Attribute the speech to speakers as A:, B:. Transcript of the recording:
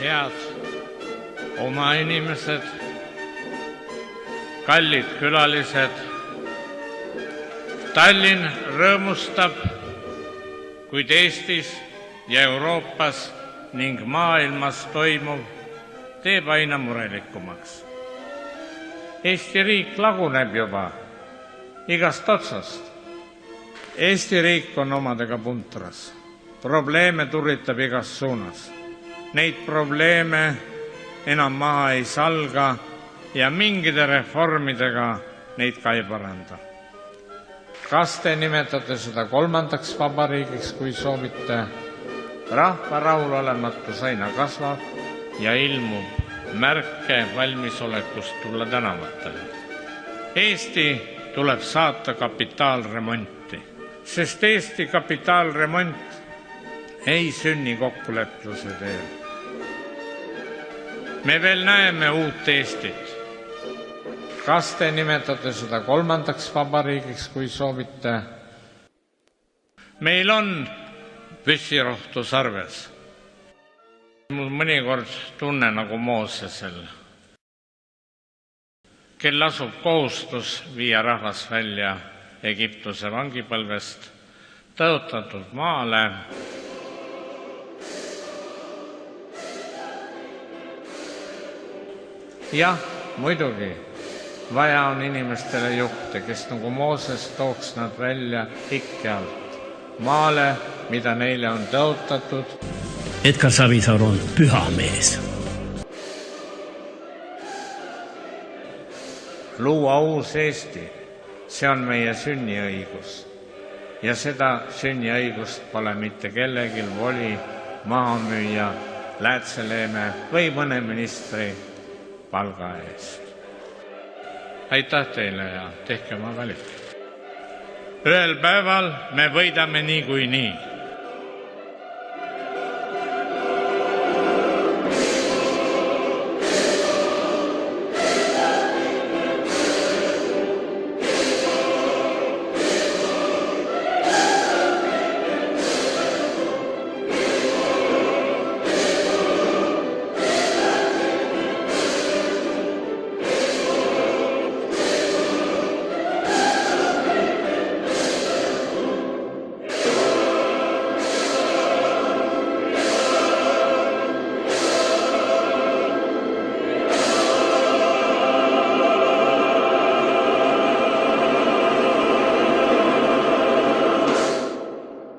A: head oma inimesed, kallid külalised. Tallinn rõõmustab, kuid Eestis ja Euroopas ning maailmas toimuv teeb aina murelikumaks. Eesti riik laguneb juba igast otsast. Eesti riik on omadega puntras. Probleeme turritab igas suunas. Neid probleeme enam maha ei salga ja mingide reformidega neid ka ei paranda. Kas te nimetate seda kolmandaks vabariigiks, kui soovite? Rahva rahulolematus aina kasvab ja ilmub märke valmisolekust tulla tänavatele. Eesti tuleb saata kapitaalremonti, sest Eesti kapitaalremont ei sünni kokkulepluse teel. Me veel näeme uut Eestit. Kas te nimetate seda kolmandaks vabariigiks, kui soovite? Meil on püssirohtu sarves. Mul mõnikord tunne nagu Moosesel, kel asub kohustus viia rahvas välja Egiptuse vangipõlvest tõotatud maale. Jah, muidugi, vaja on inimestele juhte, kes nagu Mooses tooks nad välja ikke alt, maale, mida neile on tõotatud.
B: Edgar Savisaar on püha mees.
A: Luua uus Eesti, see on meie sünniõigus. Ja seda sünniõigust pole mitte kellelgi voli maha müüa Läätseleeme või mõne ministri palga eest. Aitäh teile ja tehke oma valik. Ühel päeval me võidame niikuinii.